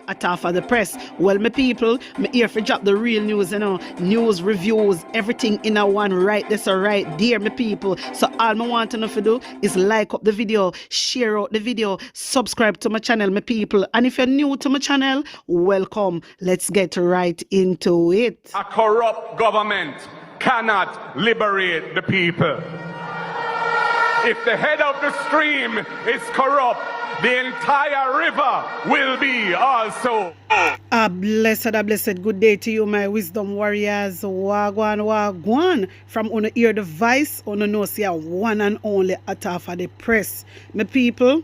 At half of the press. Well, my people, me here for drop the real news, news, reviews, everything in a one right this or right there, my people. So all I want to know to do is like up the video, share out the video, subscribe to my channel, my people. And if you're new to my channel, welcome. Let's get right into it. A corrupt government cannot liberate the people. If the head of the stream is corrupt, the entire river will be also. A blessed good day to you, my wisdom warriors. Wagwan, wagwan. From on the ear device, on the nose here, one and only at half of the press. My people,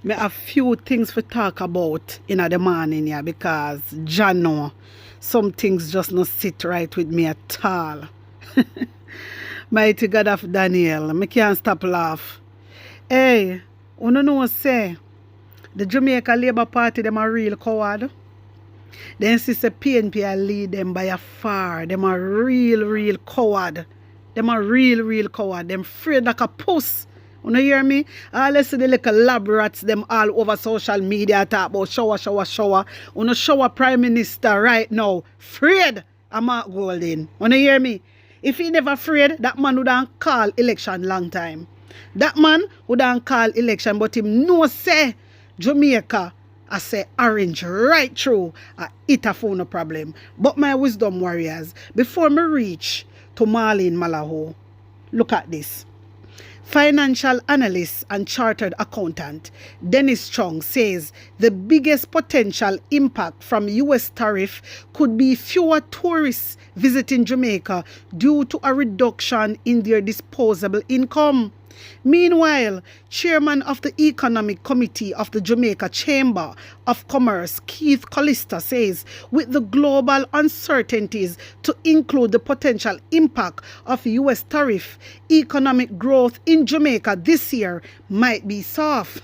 me have few things to talk about in the morning here because John know some things just not sit right with me at all. Mighty God of Daniel, me can't stop laugh. Hey, you know say the Jamaica Labour Party, them a real coward. Then sister PNP I lead them by a far. Them a real coward. Them a real coward. Them afraid like a puss. You know hear me? All I see the little lab rats them all over social media talk about shower. You know shower prime minister right now. Afraid of Mark Golding. You know hear me? If he never afraid, that man would have call election long time. That man would have call election, but him no say Jamaica, I say orange right through. It a phone no problem. But my wisdom warriors, before me reach to Malahoo, look at this. Financial analyst and chartered accountant Dennis Strong says the biggest potential impact from U.S. tariff could be fewer tourists visiting Jamaica due to a reduction in their disposable income. Meanwhile, chairman of the Economic Committee of the Jamaica Chamber of Commerce, Keith Callista, says with the global uncertainties to include the potential impact of U.S. tariff, economic growth in Jamaica this year might be soft.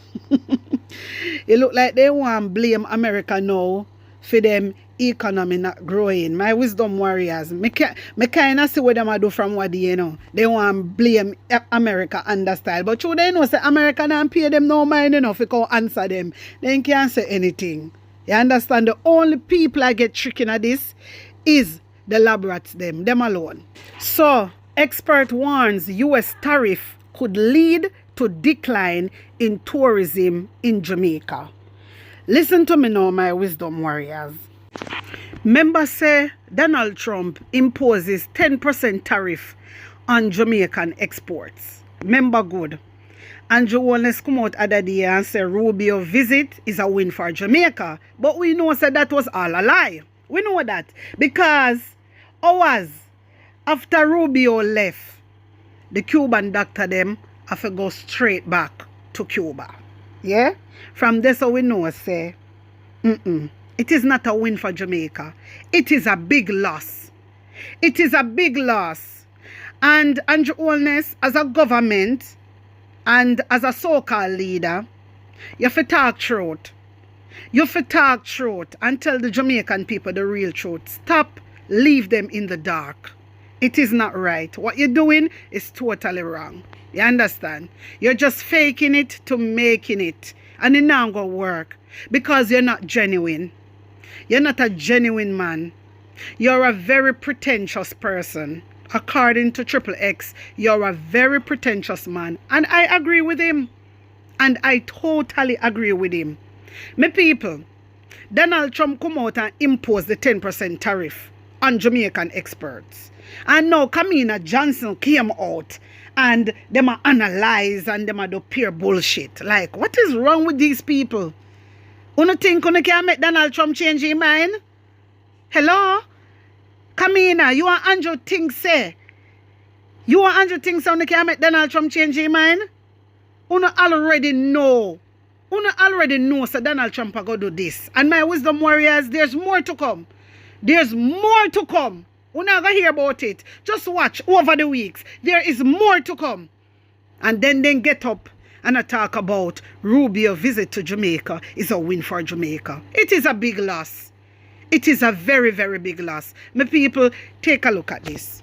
It look like they want to blame America now for them economy not growing. My wisdom warriors, me kind of see what them do from what they know. They want to blame America under style. But you they know say America don't pay them no mind enough to go answer them. They can't say anything. You understand? The only people I get tricking at this is the lab rats them alone. So, expert warns U.S. tariff could lead to decline in tourism in Jamaica. Listen to me now, my wisdom warriors. Members say Donald Trump imposes 10% tariff on Jamaican exports. Member good. Andrew Wallace come out other day and say Rubio visit is a win for Jamaica. But we know said that was all a lie. We know that. Because hours after Rubio left, the Cuban doctor them have to go straight back to Cuba. Yeah? From this we know say, it is not a win for Jamaica. It is a big loss. It is a big loss. And Andrew Holness, as a government and as a so-called leader, you have to talk truth. You have to talk truth and tell the Jamaican people the real truth. Stop, leave them in the dark. It is not right. What you're doing is totally wrong. You understand? You're just faking it to making it. And it not going to work because you're not genuine. You're not a genuine man. You're a very pretentious person. According to Triple X, you're a very pretentious man. And I agree with him. And I totally agree with him. My people, Donald Trump come out and impose the 10% tariff on Jamaican exports. And now Kamina Johnson came out and them are analyze and them are do pure bullshit. Like, what is wrong with these people? You think you can make Donald Trump change his mind? Hello? Kamina, you and Andrew think say? You and Andrew think so you can make Donald Trump change his mind? You already know. You already know so Donald Trump are going to do this. And my wisdom warriors, there's more to come. There's more to come. We're not going to hear about it. Just watch over the weeks. There is more to come. And then get up and I talk about Rubio visit to Jamaica is a win for Jamaica. It is a big loss. It is a very big loss. My people, take a look at this.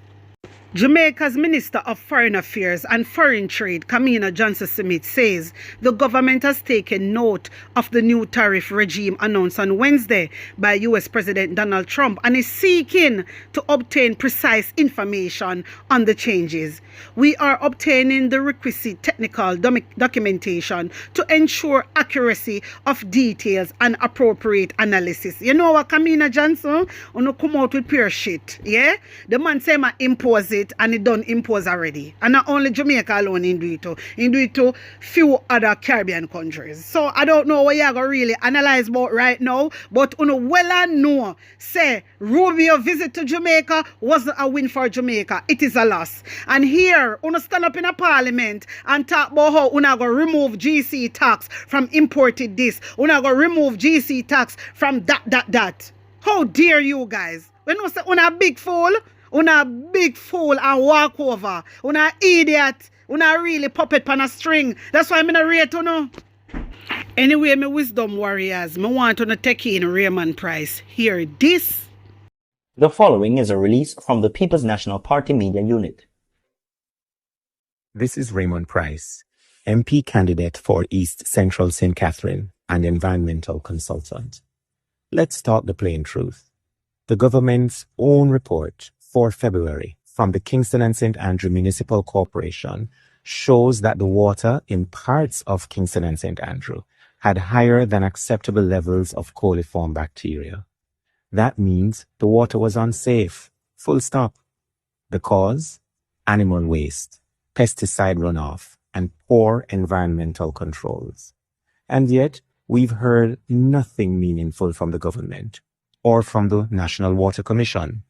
Jamaica's Minister of Foreign Affairs and Foreign Trade, Kamina Johnson-Smith, says the government has taken note of the new tariff regime announced on Wednesday by U.S. President Donald Trump and is seeking to obtain precise information on the changes. We are obtaining the requisite technical documentation to ensure accuracy of details and appropriate analysis. You know what, Kamina Johnson? You come out with pure shit, yeah? The man say ma impose it and it done impose already. And not only Jamaica alone in do it to. In do it to few other Caribbean countries. So I don't know what you are going to really analyze about right now. But you know well and know, say Rubio visit to Jamaica wasn't a win for Jamaica. It is a loss. And here, you stand up in a parliament and talk about how you going to remove GC tax from imported this. You going to remove GC tax from that. How dare you guys? When you say you a big fool, una big fool and walk over. Una idiot. Una really puppet pan a string. That's why I'm in a rate, you know. Anyway, my wisdom warriors, I want to take in Raymond Price. Hear this. The following is a release from the People's National Party Media Unit. This is Raymond Price, MP candidate for East Central St. Catherine and environmental consultant. Let's talk the plain truth. The government's own report for February from the Kingston and St. Andrew Municipal Corporation shows that the water in parts of Kingston and St. Andrew had higher than acceptable levels of coliform bacteria. That means the water was unsafe, full stop. The cause? Animal waste, pesticide runoff, and poor environmental controls. And yet, we've heard nothing meaningful from the government or from the National Water Commission.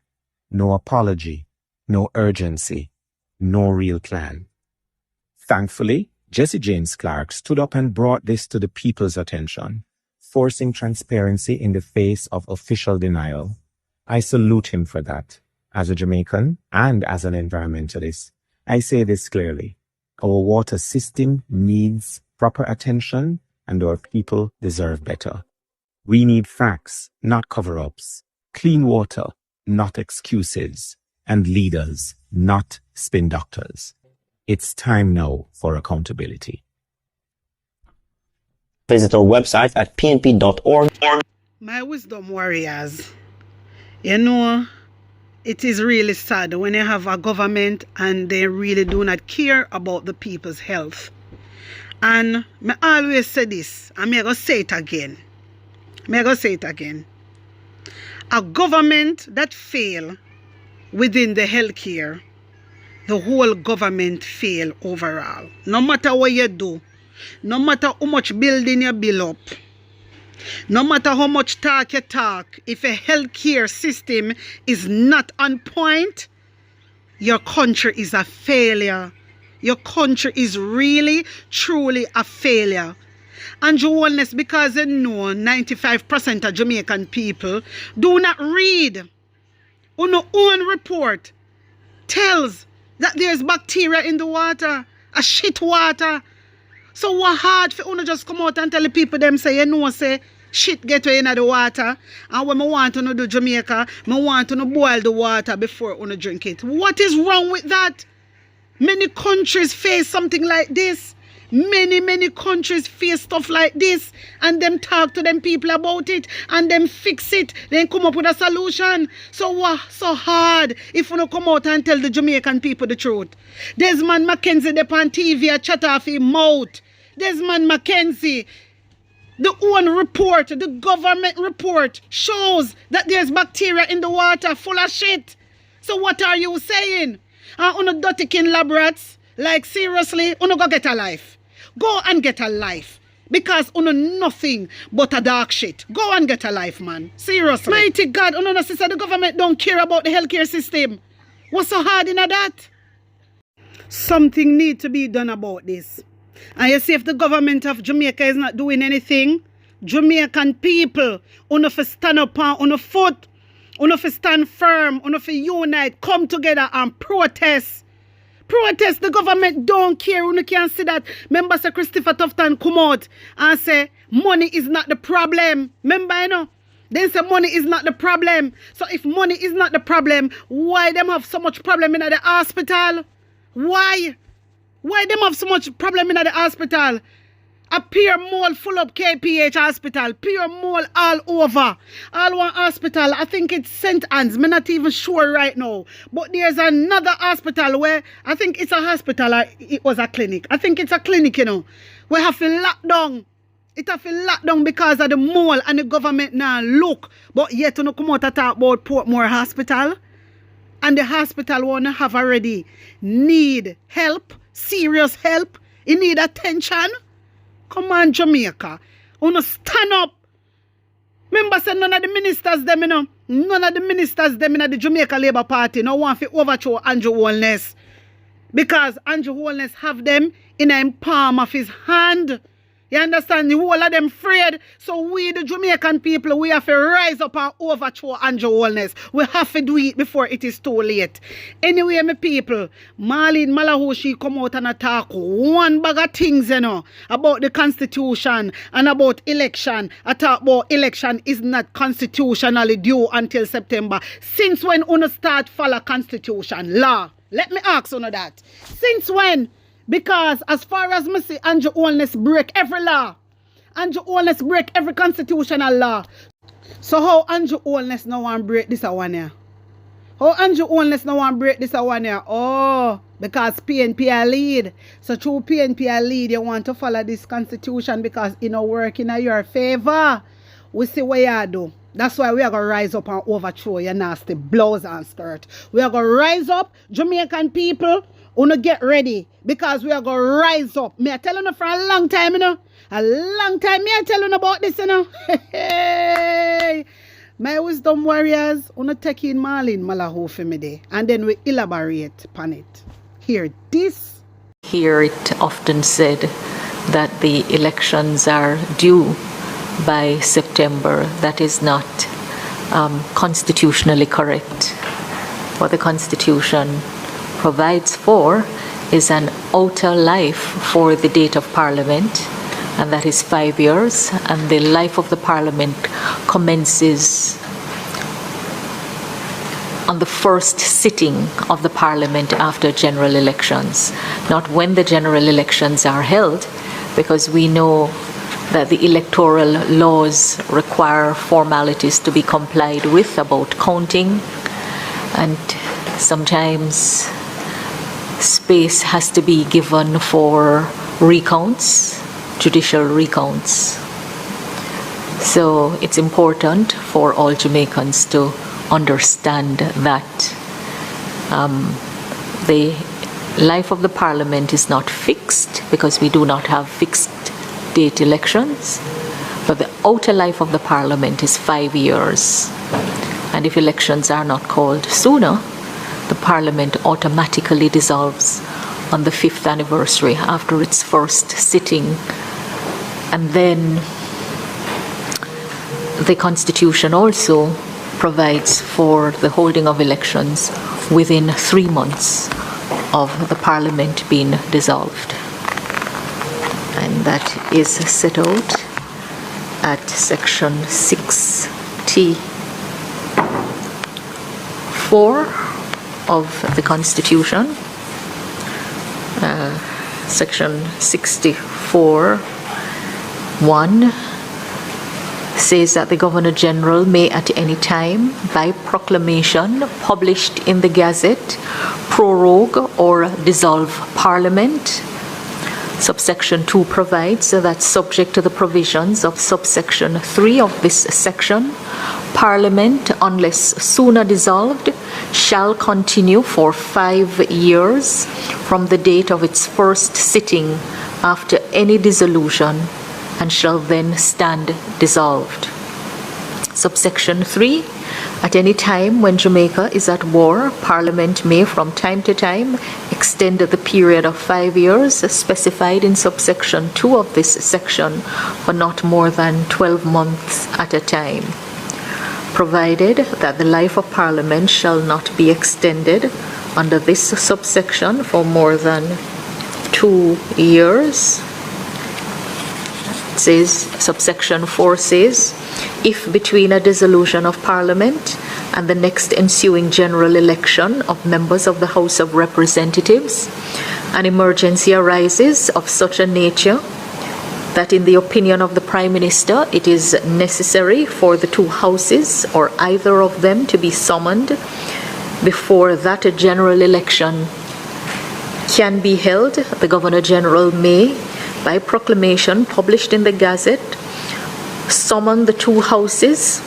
No apology, no urgency, no real plan. Thankfully, Jesse James Clark stood up and brought this to the people's attention, forcing transparency in the face of official denial. I salute him for that. As a Jamaican and as an environmentalist, I say this clearly. Our water system needs proper attention and our people deserve better. We need facts, not cover-ups. Clean water, not excuses, and leaders, not spin doctors. It's time now for accountability. Visit our website at pnp.org. My wisdom warriors, you know, it is really sad when you have a government and they really do not care about the people's health. And I always say this, and I'm going to say it again. A government that fail within the healthcare, the whole government fail overall. No matter what you do, no matter how much building you build up, no matter how much talk you talk, if a healthcare system is not on point, your country is a failure. Your country is really, truly a failure. And you honest, because you know 95% of Jamaican people do not read. On our own report tells that there's bacteria in the water, a shit water. So what hard for you just come out and tell the people them say, you know, say shit get in the water. And when I want to do Jamaica, I want to boil the water before you drink it. What is wrong with that? Many countries face something like this. Many countries face stuff like this, and them talk to them people about it and them fix it, then come up with a solution. So what so hard if you don't come out and tell the Jamaican people the truth? Desmond McKenzie up on TV a chat off his mouth. Desmond McKenzie, the own report, the government report shows that there's bacteria in the water full of shit. So what are you saying? On a dirty kin lab rats, like seriously, go get a life. Go and get a life. Because nothing but a dark shit. Go and get a life, man. Seriously. Mighty God, sister, the government don't care about the healthcare system. What's so hard in that? Something needs to be done about this. And you see, if the government of Jamaica is not doing anything, Jamaican people, for stand up on foot, for stand firm, for unite, come together and protest. Protest, the government don't care. You can't see that. Remember, Sir Christopher Tufton come out and say, money is not the problem. Remember, They say money is not the problem. So if money is not the problem, why them have so much problem in the hospital? Why? Why them have so much problem in the hospital? A pure mall full up KPH hospital. Pure mall all over. All one hospital. I think it's St. Anne's. I'm not even sure right now. But there's another hospital where I think it's a hospital or it was a clinic. I think it's a clinic, you know. We have to lock down. It have to lock down because of the mall and the government now look. But yet you know come out and talk about Portmore Hospital. And the hospital wanna have already need help. Serious help. It need attention. Come on, Jamaica. Wanna stand up. Remember, say none of the ministers them, you know. None of the ministers them in the Jamaica Labour Party no want to overthrow Andrew Holness. Because Andrew Holness have them in the palm of his hand. You understand? The whole of them afraid. So we, the Jamaican people, we have to rise up and overthrow Andrew Holness. We have to do it before it is too late. Anyway, my people, Malahoo, she come out and attack one bag of things, you know, about the Constitution and about election. I talk about election is not constitutionally due until September. Since when una start follow Constitution law? Let me ask you that. Since when? Because as far as me see, Andrew Holness break every law. Andrew Holness break every constitutional law. So how Andrew Holness no want break this one here? How Andrew Holness no want break this one here? Oh, because PNP are lead. So through PNP are lead, you want to follow this constitution because it no work in your favor. We see what you do. That's why we are going to rise up and overthrow your nasty blouse and skirt. We are going to rise up, Jamaican people. Wanna get ready because we are going to rise up. Me I tell you for a long time, you know. A long time me I tell you about this, you know. Hey, my wisdom warriors, wanna take in Malahoo for me day. And then we elaborate upon it. Hear this. Hear it often said that the elections are due by September. That is not constitutionally correct. What the Constitution provides for is an outer life for the date of Parliament, and that is 5 years, and the life of the Parliament commences on the first sitting of the Parliament after general elections, not when the general elections are held, because we know that the electoral laws require formalities to be complied with about counting, and sometimes space has to be given for recounts, judicial recounts. So it's important for all Jamaicans to understand that the life of the Parliament is not fixed because we do not have fixed date elections, but the outer life of the Parliament is 5 years. And if elections are not called sooner, the Parliament automatically dissolves on the 5th anniversary after its first sitting. And then the Constitution also provides for the holding of elections within 3 months of the Parliament being dissolved. And that is set out at section 6T4 of the Constitution. Section 64(1) says that the Governor-General may at any time, by proclamation published in the Gazette, prorogue or dissolve Parliament. Subsection 2 provides that subject to the provisions of subsection 3 of this section, Parliament, unless sooner dissolved, shall continue for 5 years from the date of its first sitting after any dissolution, and shall then stand dissolved. Subsection 3, at any time when Jamaica is at war, Parliament may from time to time extend the period of 5 years specified in subsection 2 of this section for not more than 12 months at a time, provided that the life of Parliament shall not be extended under this subsection for more than 2 years. says, subsection 4 says, if between a dissolution of Parliament and the next ensuing general election of members of the House of Representatives, an emergency arises of such a nature that in the opinion of the Prime Minister, it is necessary for the two houses or either of them to be summoned before that general election can be held, the Governor-General may, by proclamation published in the Gazette, summon the two houses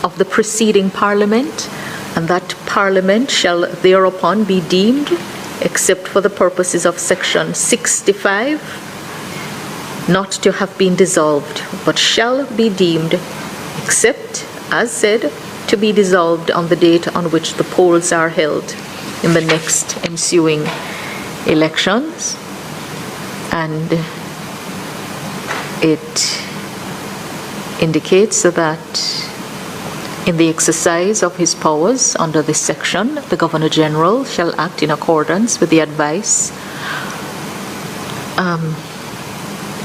of the preceding Parliament, and that Parliament shall thereupon be deemed, except for the purposes of Section 65, not to have been dissolved, but shall be deemed, except, as said, to be dissolved on the date on which the polls are held in the next ensuing elections. And it indicates that in the exercise of his powers under this section, the Governor-General shall act in accordance with the advice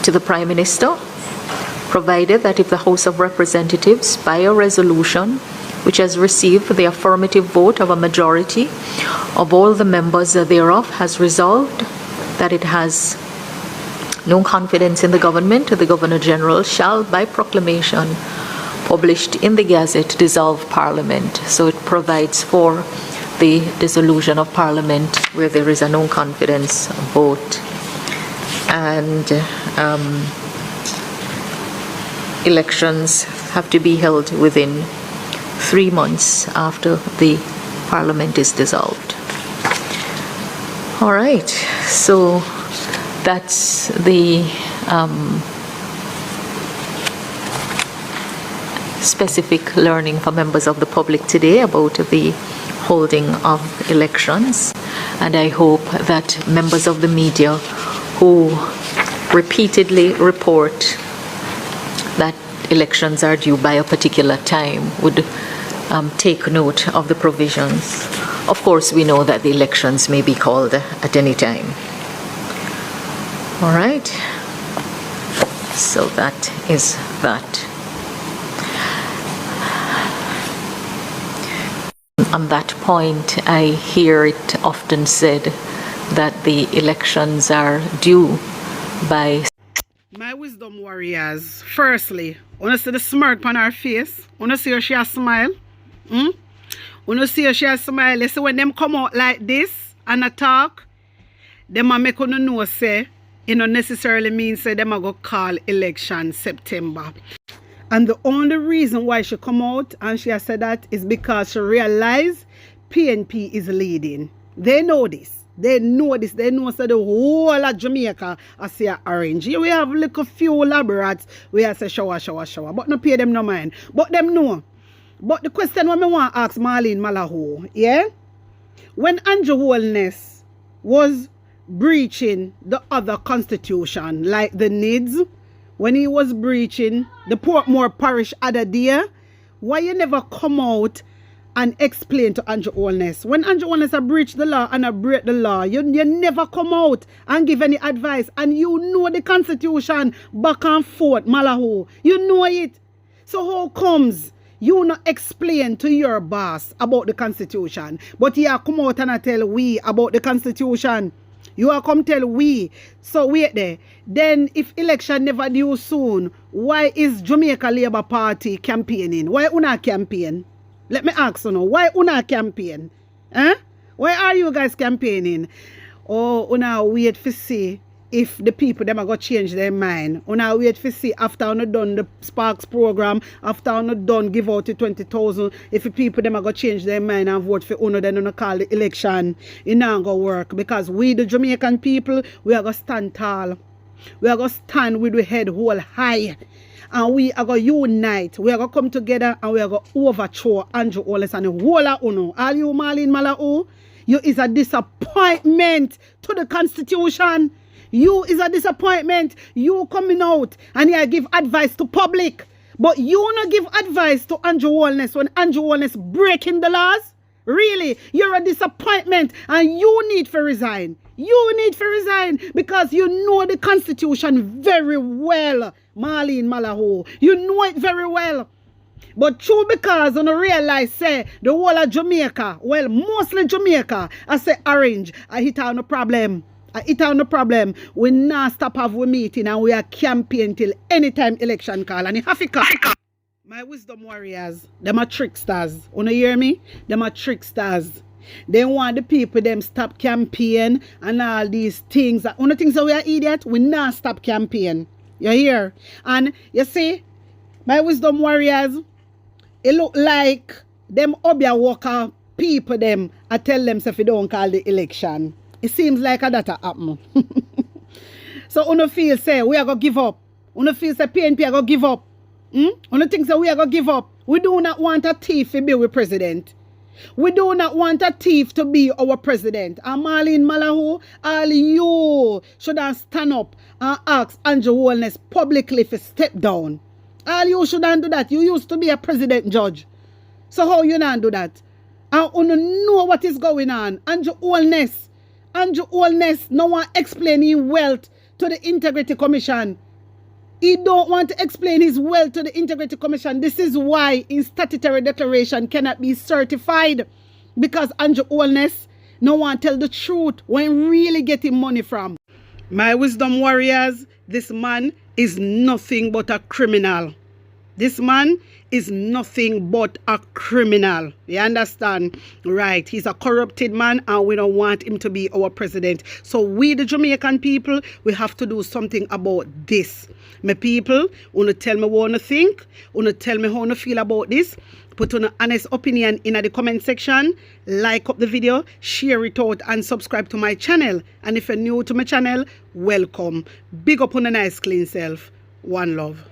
to the Prime Minister, provided that if the House of Representatives, by a resolution which has received the affirmative vote of a majority of all the members thereof, has resolved that it has no confidence in the government, the Governor-General shall, by proclamation published in the Gazette, dissolve Parliament. So it provides for the dissolution of Parliament where there is a no confidence vote. And elections have to be held within 3 months after the Parliament is dissolved. All right, so that's the specific learning for members of the public today about the holding of elections. And I hope that members of the media who repeatedly report that elections are due by a particular time would take note of the provisions. Of course, we know that the elections may be called at any time. All right, so that is that. On that point, I hear it often said that the elections are due by... My wisdom warriors, firstly, wanna see the smirk on her face? Wanna see her she a smile? Wanna see her she a smile? You see when them come out like this and a talk, them a make you know say, it don't necessarily mean say them a go call election September. And the only reason why she come out and she has said that is because she realized PNP is leading. They know this. They know this. They know so the whole of Jamaica I see orange. Here we have like a few laborats where I say shower. But no pay them no mind. But them know. But the question what I want to ask Malahoo, yeah? When Andrew Holness was breaching the other constitution, like the needs, when he was breaching the Portmore Parish other day, why you never come out and explain to Andrew Holness? When Andrew Holness have breached the law and have break the law, you never come out and give any advice. And you know the constitution back and forth, Malahoo. You know it. So how comes you not explain to your boss about the constitution, but you come out and tell we about the constitution? You are come tell we. So wait there. Then if election never due soon, why is Jamaica Labour Party campaigning? Why una campaign? Let me ask you now. Why una campaign? Huh? Why are you guys campaigning? Oh, una wait for see if the people them are going to change their mind. Una wait for see after una done the Sparks program, after una done give out the 20,000, if the people them are going to change their mind and vote for una, then una call the election. It not going to work because we the Jamaican people, we are going to stand tall. We are going to stand with the head hold high. And we are going to unite. We are going to come together and we are going to overthrow Andrew Holness and the whole of UNO. Are you Malahoo? You is a disappointment to the Constitution. You is a disappointment. You coming out and you give advice to public. But you not give advice to Andrew Holness when Andrew Holness breaking the laws. Really, you're a disappointment and you need to resign. You need to resign because you know the Constitution very well, Marlene Malahoo. You know it very well. But true because you realize, say, the whole of Jamaica, well, mostly Jamaica, I say orange, I hit on the problem. We not stop have we meeting and we are campaign till anytime election call. And it have to come. My wisdom warriors, them are tricksters. You hear me? Them are tricksters. They want the people them stop campaign and all these things. One of the things that we are idiot, we not stop campaign. You hear? And you see, my wisdom warriors, it look like them Obia Walker people them I tell them if you don't call the election. It seems like that happen. So uno feel say we are gonna give up. Uno feel say PNP are gonna give up. Uno think say we are gonna give up. We do not want a thief to be our president. We do not want a thief to be our president. And Marlene Malahoo, all you should have stand up and ask Andrew Holness publicly to step down. All you shouldn't do that. You used to be a president judge. So how you not do that? And you know what is going on. Andrew Holness no one explaining wealth to the Integrity Commission. He don't want to explain his wealth to the Integrity Commission. This is why his statutory declaration cannot be certified. Because Andrew Holness no one tell the truth when really getting money from. My wisdom warriors, this man is nothing but a criminal. This man is nothing but a criminal. You understand? Right. He's a corrupted man and we don't want him to be our president. So we, the Jamaican people, we have to do something about this. My people, wanna tell me what you think? Wanna tell me how you feel about this? Put on an honest opinion in the comment section. Like up the video, share it out and subscribe to my channel. And if you're new to my channel, welcome. Big up on a nice clean self. One love.